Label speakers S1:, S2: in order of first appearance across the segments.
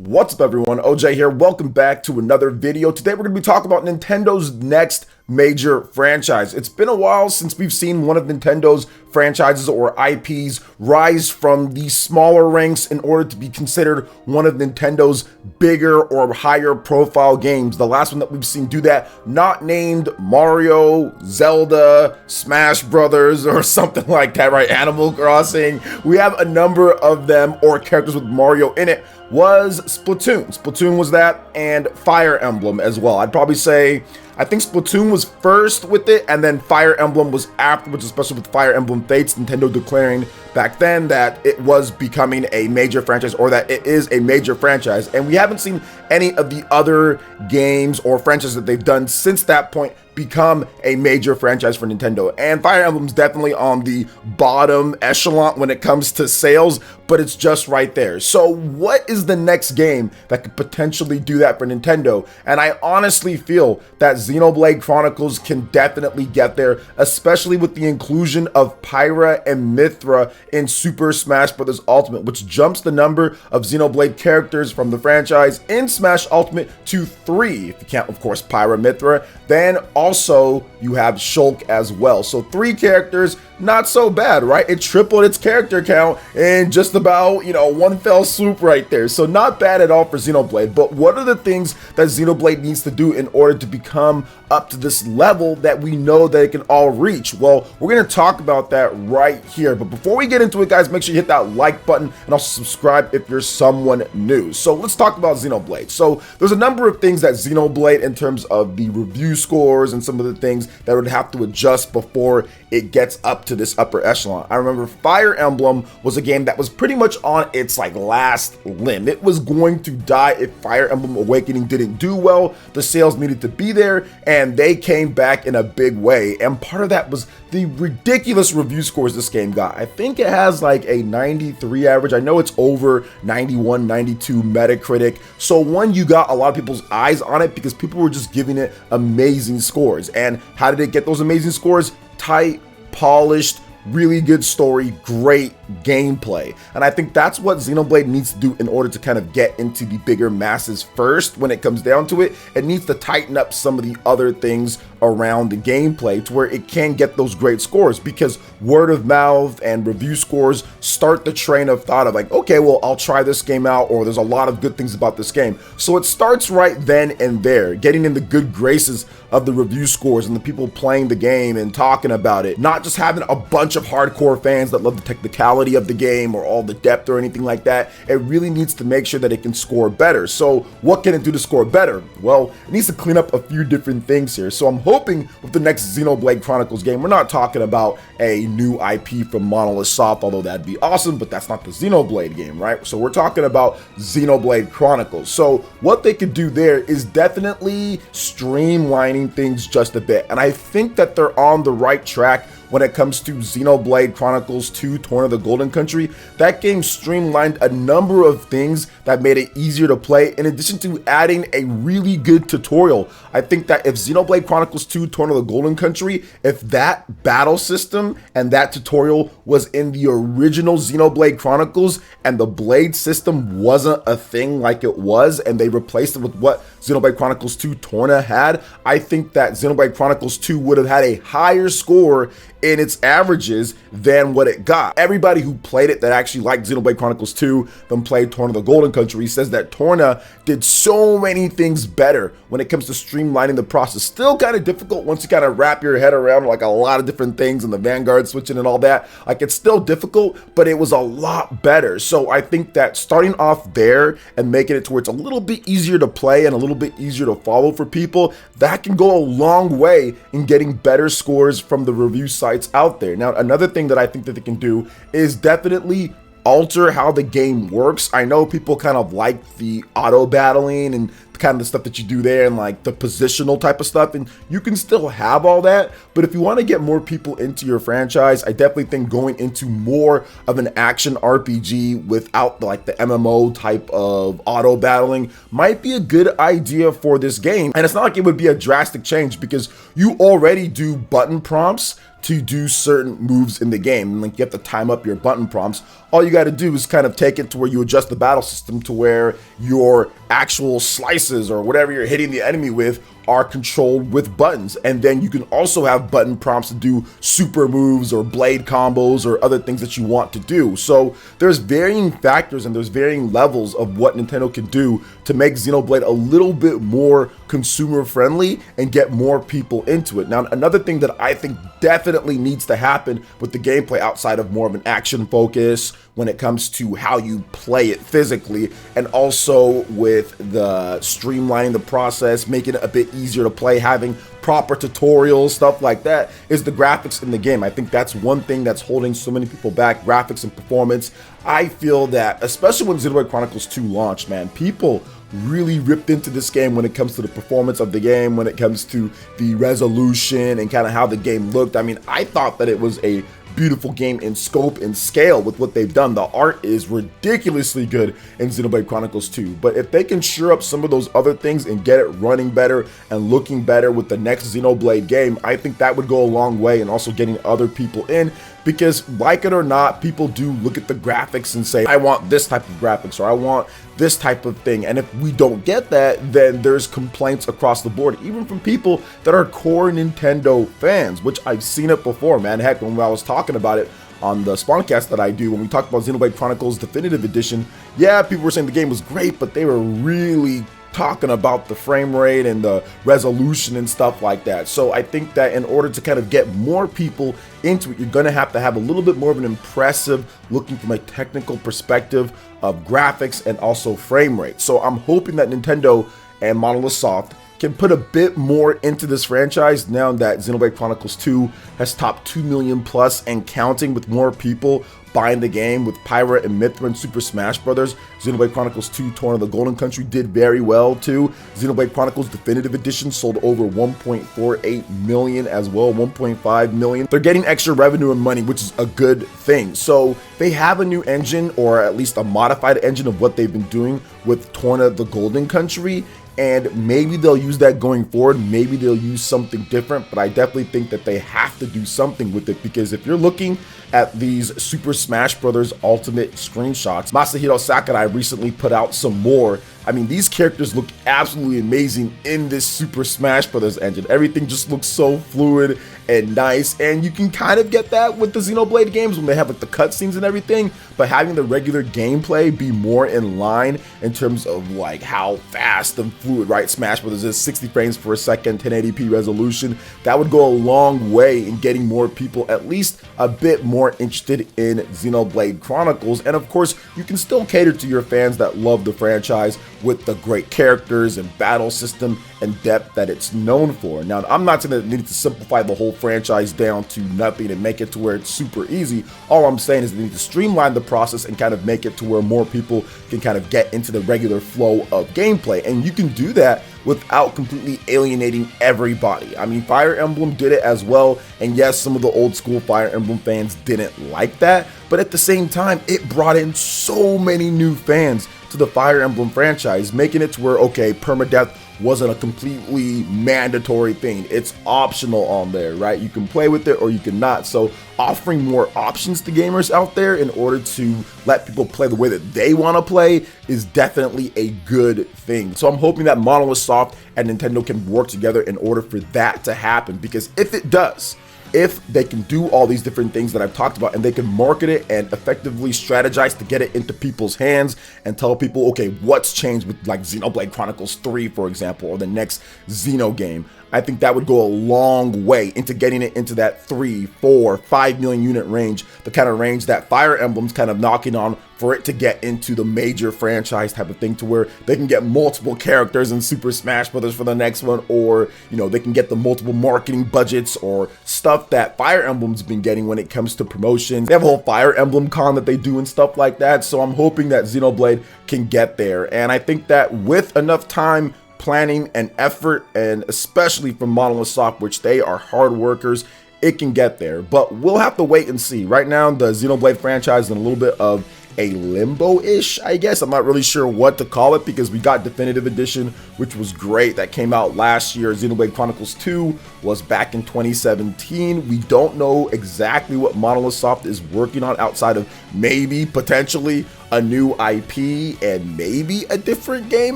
S1: What's up everyone, OJ here. Welcome back to another video. Today we're going to be talking about Nintendo's next major franchise. It's been a while since we've seen one of Nintendo's franchises or IPs rise from the smaller ranks in order to be considered one of Nintendo's bigger or higher profile games. The last one that we've seen do that, not named Mario, Zelda, Smash Brothers, or something like that, right? Animal Crossing. We have a number of them, or characters with Mario in it, was Splatoon. Splatoon was that, and Fire Emblem as well. I'd probably say, I think Splatoon was first with it, and then Fire Emblem was afterwards, especially with Fire Emblem Fates, Nintendo declaring back then that it was becoming a major franchise, or that it is a major franchise. And we haven't seen any of the other games or franchises that they've done since that point become a major franchise for Nintendo. And Fire Emblem's definitely on the bottom echelon when it comes to sales, but it's just right there. So what is the next game that could potentially do that for Nintendo? And I honestly feel that Xenoblade Chronicles can definitely get there, especially with the inclusion of Pyra and Mythra in Super Smash Bros. Ultimate, which jumps the number of Xenoblade characters from the franchise in Smash Ultimate to 3, if you count, of course, Pyra and Mythra. Then also you have Shulk as well. So 3 characters, not so bad, right? It tripled its character count in just about, one fell swoop right there. So not bad at all for Xenoblade. But what are the things that Xenoblade needs to do in order to become up to this level that we know that it can all reach? Well, we're going to talk about that right here. But before we get into it, guys, make sure you hit that like button and also subscribe if you're someone new. So let's talk about Xenoblade. So there's a number of things that Xenoblade, in terms of the review scores and some of the things that would have to adjust before it gets up to this upper echelon. I remember Fire Emblem was a game that was pretty much on its last limb. It was going to die if Fire Emblem Awakening didn't do well. The sales needed to be there, and they came back in a big way. And part of that was the ridiculous review scores this game got. I think it has a 93 average. I know it's over 91, 92 Metacritic. So one, you got a lot of people's eyes on it because people were just giving it amazing scores. And how did it get those amazing scores? Tight, polished, really good story, great gameplay. And I think that's what Xenoblade needs to do in order to kind of get into the bigger masses first. When it comes down to it, it needs to tighten up some of the other things around the gameplay to where it can get those great scores, because word of mouth and review scores start the train of thought of okay, well, I'll try this game out, or there's a lot of good things about this game. So it starts right then and there, getting in the good graces of the review scores and the people playing the game and talking about it, not just having a bunch of hardcore fans that love the technicality of the game or all the depth or anything like that. It really needs to make sure that it can score better. So what can it do to score better? Well, it needs to clean up a few different things here. So I'm hoping with the next Xenoblade Chronicles game, we're not talking about a new IP from Monolith Soft, although that'd be awesome, but that's not the Xenoblade game, right? So we're talking about Xenoblade Chronicles. So what they could do there is definitely streamlining things just a bit. And I think that they're on the right track when it comes to Xenoblade Chronicles 2 Torn of the Golden Country. That game streamlined a number of things that made it easier to play, in addition to adding a really good tutorial. I think that if Xenoblade Chronicles 2 Torn of the Golden Country, if that battle system and that tutorial was in the original Xenoblade Chronicles and the blade system wasn't a thing like it was, and they replaced it with what Xenoblade Chronicles 2 Torna had, I think that Xenoblade Chronicles 2 would have had a higher score in its averages than what it got. Everybody who played it that actually liked Xenoblade Chronicles 2 then played Torn of the Golden Country says that Torna did so many things better when it comes to streamlining the process. Still kind of difficult once you kind of wrap your head around a lot of different things and the Vanguard switching and all that. It's still difficult, but it was a lot better. So I think that starting off there and making it to where it's a little bit easier to play and a little bit easier to follow for people, that can go a long way in getting better scores from the review sites out there. Now, another thing that I think that they can do is definitely alter how the game works. I know people kind of like the auto battling and kind of the stuff that you do there and the positional type of stuff, and you can still have all that, but if you want to get more people into your franchise, I definitely think going into more of an action RPG without the MMO type of auto battling might be a good idea for this game. And it's not like it would be a drastic change, because you already do button prompts to do certain moves in the game. Like, you have to time up your button prompts. All you got to do is kind of take it to where you adjust the battle system to where your actual slices or whatever you're hitting the enemy with are controlled with buttons. And then you can also have button prompts to do super moves or blade combos or other things that you want to do. So there's varying factors and there's varying levels of what Nintendo can do to make Xenoblade a little bit more consumer friendly and get more people into it. Now, another thing that I think definitely needs to happen with the gameplay outside of more of an action focus when it comes to how you play it physically, and also with the streamlining the process, making it a bit easier to play, having proper tutorials, stuff like that, is the graphics in the game. I think that's one thing that's holding so many people back, graphics and performance. I feel that, especially when Xenoblade Chronicles 2 launched, man, people really ripped into this game when it comes to the performance of the game, when it comes to the resolution and kind of how the game looked. I mean, I thought that it was a beautiful game in scope and scale with what they've done. The art is ridiculously good in Xenoblade Chronicles 2, but if they can shore up some of those other things and get it running better and looking better with the next Xenoblade game, I think that would go a long way in also getting other people in, because like it or not, people do look at the graphics and say, I want this type of graphics, or I want this type of thing. And if we don't get that, then there's complaints across the board, even from people that are core Nintendo fans, which I've seen it before, man. Heck, when I was talking about it on the Spawncast that I do, when we talked about Xenoblade Chronicles Definitive Edition, yeah, people were saying the game was great, but they were really talking about the frame rate and the resolution and stuff like that. So I think that in order to kind of get more people into it, you're going to have a little bit more of an impressive looking from a technical perspective of graphics and also frame rate. So I'm hoping that Nintendo and Monolith Soft can put a bit more into this franchise now that Xenoblade Chronicles 2 has topped 2 million plus and counting, with more people buying the game, with Pyra and Mythra and Super Smash Bros. Xenoblade Chronicles 2 Torn of the Golden Country did very well too. Xenoblade Chronicles Definitive Edition sold over 1.48 million as well, 1.5 million. They're getting extra revenue and money, which is a good thing. So they have a new engine, or at least a modified engine of what they've been doing with Torn of the Golden Country. And maybe they'll use that going forward. Maybe they'll use something different, but I definitely think that they have to do something with it, because if you're looking at these Super Smash Bros. Ultimate screenshots, Masahiro Sakurai recently put out some more. I mean, these characters look absolutely amazing in this Super Smash Bros. Engine. Everything just looks so fluid and nice, and you can kind of get that with the Xenoblade games when they have like the cutscenes and everything, but having the regular gameplay be more in line in terms of like how fast and fluid, right? Smash Bros. Is 60 frames per second, 1080p resolution. That would go a long way in getting more people at least a bit more interested in Xenoblade Chronicles. And of course, you can still cater to your fans that love the franchise with the great characters and battle system and depth that it's known for. Now, I'm not saying that they need to simplify the whole franchise down to nothing and make it to where it's super easy. All I'm saying is they need to streamline the process and kind of make it to where more people can kind of get into the regular flow of gameplay. And you can do that without completely alienating everybody. I mean, Fire Emblem did it as well, and yes, some of the old school Fire Emblem fans didn't like that, but at the same time, it brought in so many new fans to the Fire Emblem franchise, making it to where, okay, permadeath wasn't a completely mandatory thing. It's optional on there, right? You can play with it or you can not. So offering more options to gamers out there in order to let people play the way that they want to play is definitely a good thing. So I'm hoping that Monolith Soft and Nintendo can work together in order for that to happen, because if it does, if they can do all these different things that I've talked about and they can market it and effectively strategize to get it into people's hands and tell people, okay, what's changed with like Xenoblade Chronicles 3, for example, or the next Xeno game, I think that would go a long way into getting it into that 3, 4, 5 million unit range, the kind of range that Fire Emblem's kind of knocking on, for it to get into the major franchise type of thing, to where they can get multiple characters in Super Smash Bros. For the next one, or, you know, they can get the multiple marketing budgets or stuff that Fire Emblem's been getting when it comes to promotions. They have a whole Fire Emblem con that they do and stuff like that. So I'm hoping that Xenoblade can get there. And I think that with enough time, planning, and effort, and especially from Monolith Soft, which they are hard workers, it can get there. But we'll have to wait and see. Right now, the Xenoblade franchise is in a little bit of a limbo-ish, I guess. I'm not really sure what to call it because we got Definitive Edition, which was great. That came out last year. Xenoblade Chronicles 2 was back in 2017. We don't know exactly what Monolith Soft is working on outside of maybe, potentially, a new IP and maybe a different game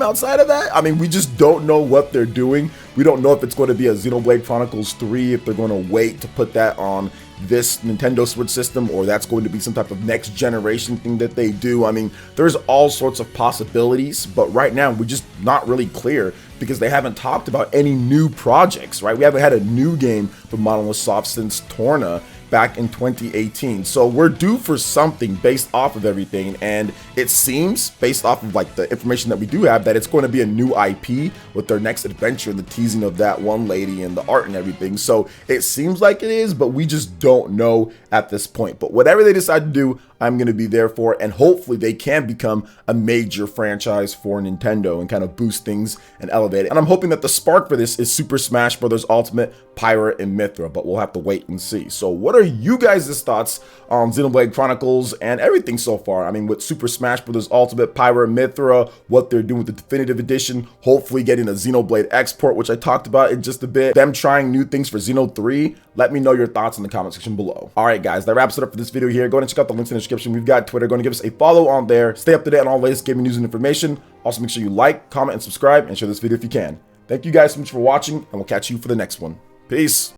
S1: outside of that. I mean, we just don't know what they're doing. We don't know if it's going to be a Xenoblade Chronicles 3, if they're going to wait to put that on this Nintendo Switch system, or that's going to be some type of next generation thing that they do. I mean, there's all sorts of possibilities, but right now we're just not really clear because they haven't talked about any new projects, right? We haven't had a new game from Monolith Soft since Torna back in 2018. So we're due for something based off of everything, and it seems, based off of like the information that we do have, that it's going to be a new IP with their next adventure, the teasing of that one lady and the art and everything. So it seems like it is, but we just don't know at this point. But whatever they decide to do, I'm going to be there for it, and hopefully they can become a major franchise for Nintendo and kind of boost things and elevate it. And I'm hoping that the spark for this is Super Smash Bros. Ultimate, Pyra and Mythra, but we'll have to wait and see. So what are you guys' thoughts on Xenoblade Chronicles and everything so far? I mean, with Super Smash Bros. Ultimate, Pyra and Mythra, what they're doing with the Definitive Edition, hopefully getting a Xenoblade export, which I talked about in just a bit, them trying new things for Xeno 3. Let me know your thoughts in the comment section below. All right, guys, that wraps it up for this video here. Go ahead and check out the links in the description. We've got Twitter. Go and give us a follow on there. Stay up to date on all the latest gaming news and information. Also, make sure you like, comment, and subscribe, and share this video if you can. Thank you guys so much for watching, and we'll catch you for the next one. Peace.